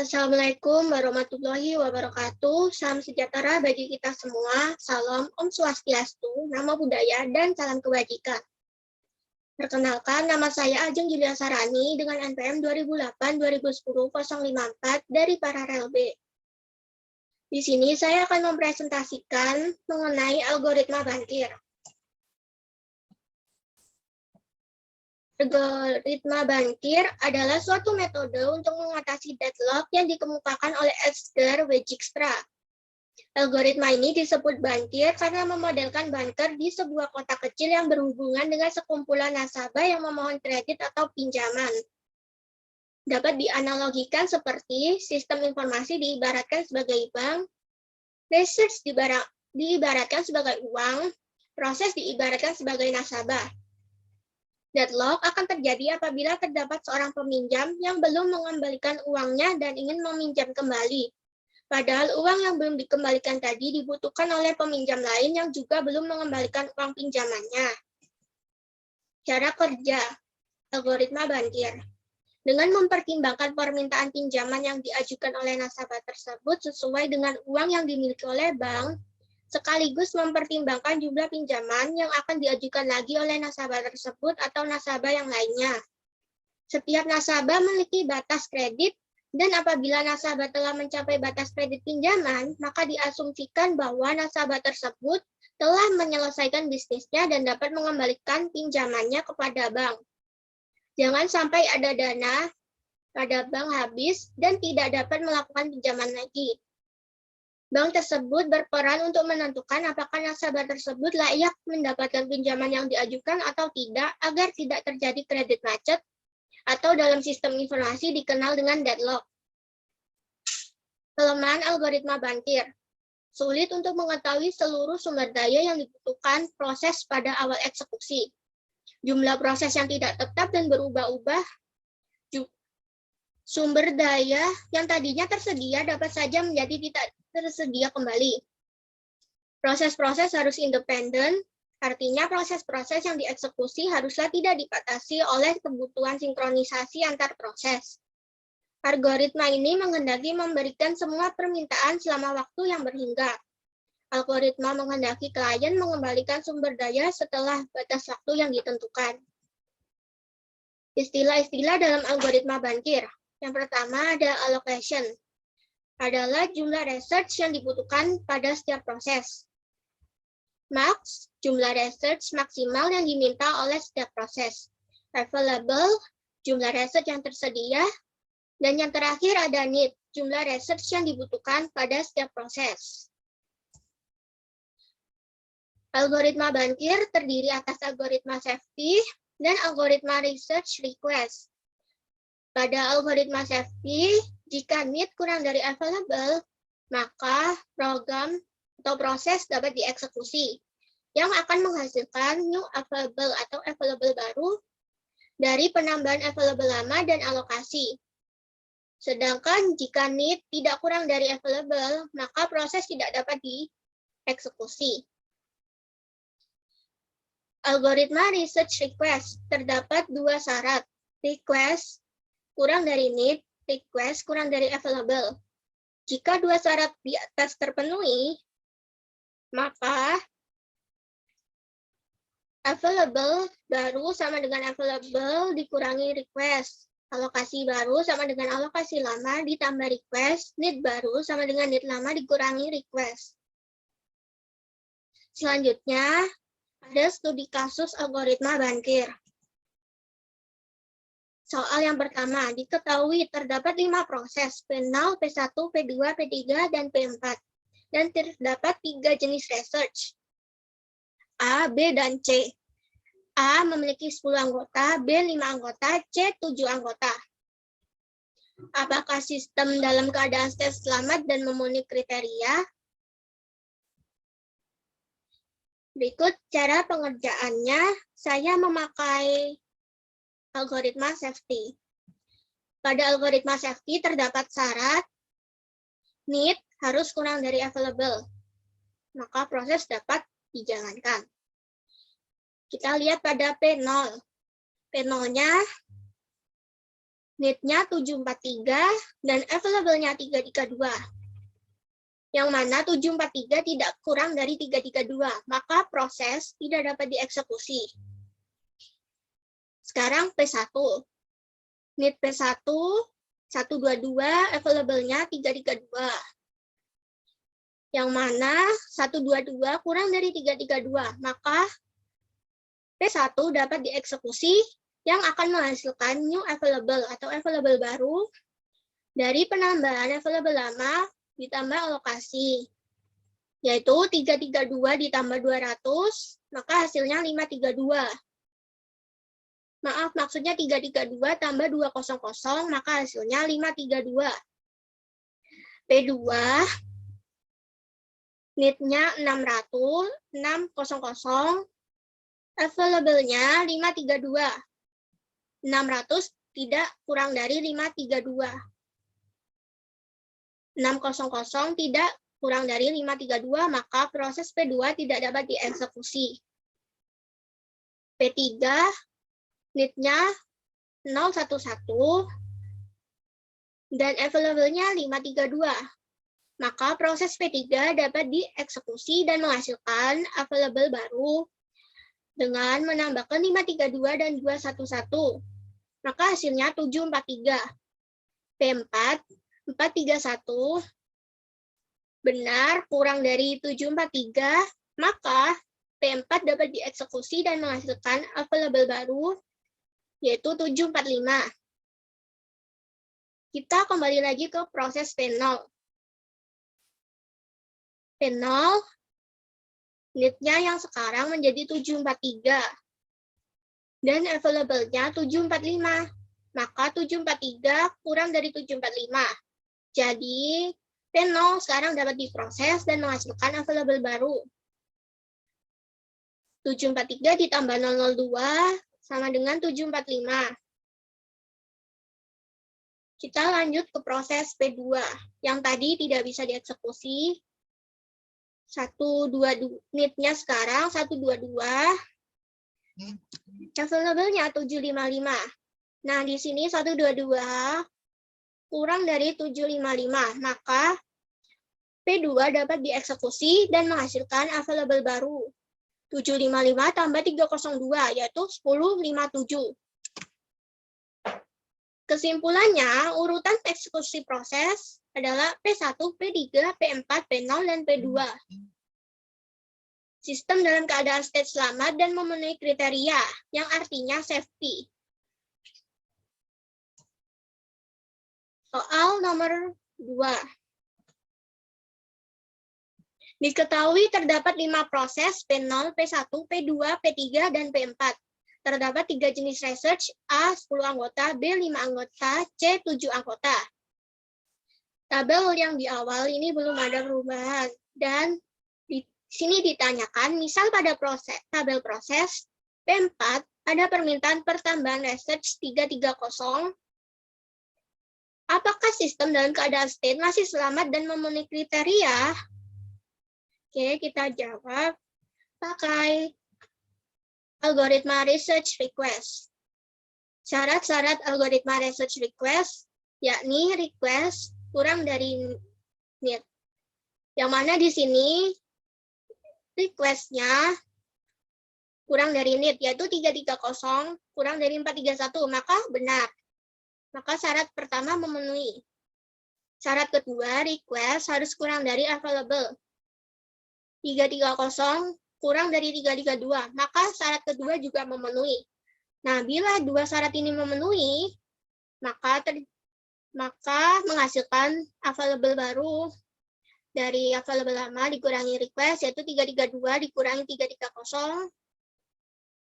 Assalamualaikum warahmatullahi wabarakatuh. Salam sejahtera bagi kita semua. Salam Om Swastiastu, Namo Buddhaya, dan salam kebajikan. Perkenalkan, nama saya Ajeng Julia Sarani dengan NPM 2008-2010-054 dari Paralel B. Di sini saya akan mempresentasikan mengenai algoritma Bankir. Algoritma Bankir adalah suatu metode untuk mengatasi deadlock yang dikemukakan oleh Edgar Dijkstra. Algoritma ini disebut Bankir karena memodelkan banker di sebuah kota kecil yang berhubungan dengan sekumpulan nasabah yang memohon kredit atau pinjaman. Dapat dianalogikan seperti sistem informasi diibaratkan sebagai bank, research diibaratkan sebagai uang, proses diibaratkan sebagai nasabah. Deadlock akan terjadi apabila terdapat seorang peminjam yang belum mengembalikan uangnya dan ingin meminjam kembali. Padahal uang yang belum dikembalikan tadi dibutuhkan oleh peminjam lain yang juga belum mengembalikan uang pinjamannya. Cara kerja algoritma Bankir. Dengan mempertimbangkan permintaan pinjaman yang diajukan oleh nasabah tersebut sesuai dengan uang yang dimiliki oleh bank, sekaligus mempertimbangkan jumlah pinjaman yang akan diajukan lagi oleh nasabah tersebut atau nasabah yang lainnya. Setiap nasabah memiliki batas kredit, dan apabila nasabah telah mencapai batas kredit pinjaman, maka diasumsikan bahwa nasabah tersebut telah menyelesaikan bisnisnya dan dapat mengembalikan pinjamannya kepada bank. Jangan sampai ada dana pada bank habis dan tidak dapat melakukan pinjaman lagi. Bank tersebut berperan untuk menentukan apakah nasabah tersebut layak mendapatkan pinjaman yang diajukan atau tidak agar tidak terjadi kredit macet atau dalam sistem informasi dikenal dengan deadlock. Kelemahan algoritma Bankir. Sulit untuk mengetahui seluruh sumber daya yang dibutuhkan proses pada awal eksekusi. Jumlah proses yang tidak tetap dan berubah-ubah. Sumber daya yang tadinya tersedia dapat saja menjadi tidak tersedia kembali. Proses-proses harus independen, artinya proses-proses yang dieksekusi haruslah tidak dibatasi oleh kebutuhan sinkronisasi antar proses. Algoritma ini menghendaki memberikan semua permintaan selama waktu yang berhingga. Algoritma menghendaki klien mengembalikan sumber daya setelah batas waktu yang ditentukan. Istilah-istilah dalam algoritma Bankir. Yang pertama ada allocation, adalah jumlah research yang dibutuhkan pada setiap proses. Max, jumlah research maksimal yang diminta oleh setiap proses. Available, jumlah research yang tersedia. Dan yang terakhir ada need, jumlah research yang dibutuhkan pada setiap proses. Algoritma Bankir terdiri atas algoritma safety dan algoritma research request. Pada algoritma safety, jika need kurang dari available, maka program atau proses dapat dieksekusi, yang akan menghasilkan new available atau available baru dari penambahan available lama dan alokasi. Sedangkan jika need tidak kurang dari available, maka proses tidak dapat dieksekusi. Algoritma research request terdapat dua syarat, request kurang dari need, request kurang dari available. Jika dua syarat di atas terpenuhi, maka available baru sama dengan available dikurangi request. Alokasi baru sama dengan alokasi lama ditambah request, need baru sama dengan need lama dikurangi request. Selanjutnya, ada studi kasus algoritma Bankir. Soal yang pertama, diketahui terdapat 5 proses, P0, P1, P2, P3, dan P4. Dan terdapat 3 jenis research, A, B, dan C. A memiliki 10 anggota, B 5 anggota, C 7 anggota. Apakah sistem dalam keadaan selamat dan memenuhi kriteria? Berikut cara pengerjaannya, saya memakai algoritma safety. Pada algoritma safety terdapat syarat need harus kurang dari available, maka proses dapat dijalankan. Kita lihat pada P0. P0-nya need-nya 743 dan available-nya 332. Yang mana 743 tidak kurang dari 332, maka proses tidak dapat dieksekusi. Sekarang P1. Need P1, 122, available-nya 332. Yang mana 122 kurang dari 332, maka P1 dapat dieksekusi yang akan menghasilkan new available atau available baru dari penambahan available lama ditambah alokasi, yaitu 332 ditambah 200, maka hasilnya 532. Maaf, maksudnya 332 tambah 200, maka hasilnya 532. P2, need-nya 600, available-nya 532. 600 tidak kurang dari 532. 600 tidak kurang dari 532, maka proses P2 tidak dapat dieksekusi. P3, need-nya 011, dan available-nya 532. Maka proses P3 dapat dieksekusi dan menghasilkan available baru dengan menambahkan 532 dan 211. Maka hasilnya 743. P4, 431 benar kurang dari 743, maka P4 dapat dieksekusi dan menghasilkan available baru, yaitu 745. Kita kembali lagi ke proses P0. P0, need-nya yang sekarang menjadi 743. Dan available-nya 745. Maka 743 kurang dari 745. Jadi, P0 sekarang dapat diproses dan menghasilkan available baru. 743 ditambah 002 sama dengan 745. Kita lanjut ke proses P2. Yang tadi tidak bisa dieksekusi. 122 need-nya sekarang 122. Available-nya 755. Nah, di sini 122 kurang dari 755, maka P2 dapat dieksekusi dan menghasilkan available baru. 755 tambah 302, yaitu 1057. Kesimpulannya, urutan eksekusi proses adalah P1, P3, P4, P0, dan P2. Sistem dalam keadaan state selamat dan memenuhi kriteria, yang artinya safety. Soal nomor 2. Diketahui terdapat 5 proses P0, P1, P2, P3, dan P4. Terdapat 3 jenis research, A 10 anggota, B 5 anggota, C 7 anggota. Tabel yang di awal ini belum ada perubahan. Dan di sini ditanyakan, misal pada tabel proses P4 ada permintaan pertambahan research 330. Apakah sistem dalam keadaan state masih selamat dan memenuhi kriteria? Oke, kita jawab pakai algoritma research request. Syarat-syarat algoritma research request, yakni request kurang dari need. Yang mana di sini request-nya kurang dari need, yaitu 330 kurang dari 431, maka benar. Maka syarat pertama memenuhi. Syarat kedua, request harus kurang dari available. 330 kurang dari 332, maka syarat kedua juga memenuhi. Nah, bila dua syarat ini memenuhi, maka menghasilkan available baru. Dari available lama dikurangi request, yaitu 332 dikurangi 330,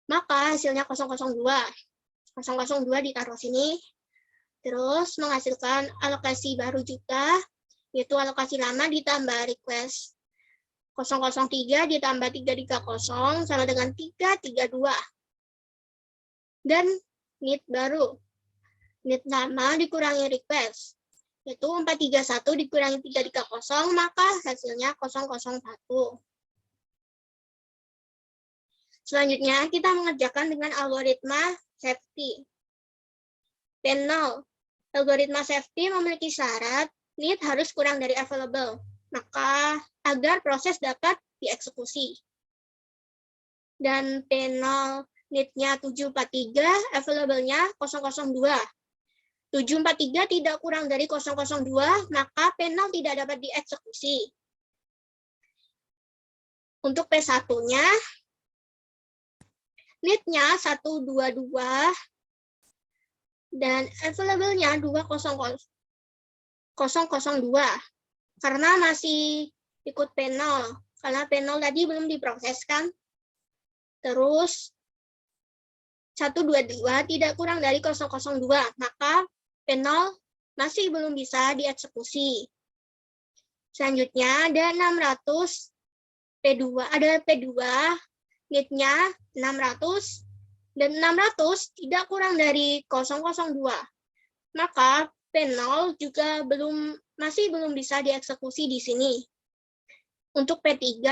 maka hasilnya 002. 002 ditaruh sini. Terus menghasilkan alokasi baru juga, yaitu alokasi lama ditambah request 003 ditambah 330 sama dengan 332. Dan need baru. Need lama dikurangi request, yaitu 431 dikurangi 330, maka hasilnya 001. Selanjutnya, kita mengerjakan dengan algoritma safety. P0, Algoritma safety memiliki syarat need harus kurang dari available, maka agar proses dapat dieksekusi. Dan P0 need-nya 743, available-nya 002. 743 tidak kurang dari 002, maka P0 tidak dapat dieksekusi. Untuk P1-nya, need-nya 122, dan available-nya 20002, karena masih ikut P0, karena P0 tadi belum diproseskan. Terus 122 tidak kurang dari 002, maka P0 masih belum bisa dieksekusi. Selanjutnya ada 600 P2, ada P2, need-nya 600, dan 600 tidak kurang dari 002. Maka P0 juga masih belum bisa dieksekusi di sini. Untuk P3,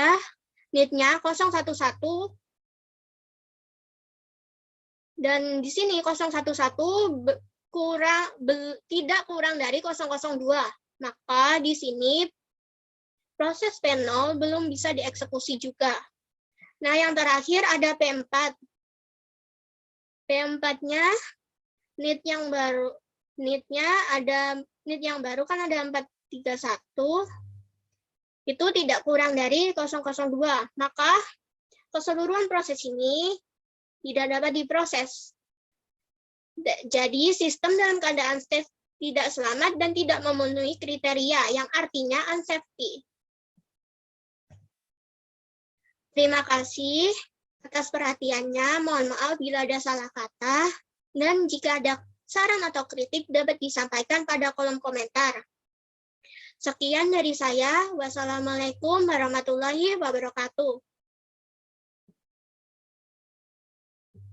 need-nya 011, dan di sini 011 tidak kurang dari 002. Maka di sini proses P0 belum bisa dieksekusi juga. Nah, yang terakhir ada P4. P4-nya need yang baru. Need yang baru kan ada 431. Itu tidak kurang dari 002. Maka keseluruhan proses ini tidak dapat diproses. Jadi sistem dalam keadaan tidak selamat dan tidak memenuhi kriteria, yang artinya unsafety. Terima kasih atas perhatiannya. Mohon maaf bila ada salah kata, dan jika ada saran atau kritik dapat disampaikan pada kolom komentar. Sekian dari saya. Wassalamualaikum warahmatullahi wabarakatuh.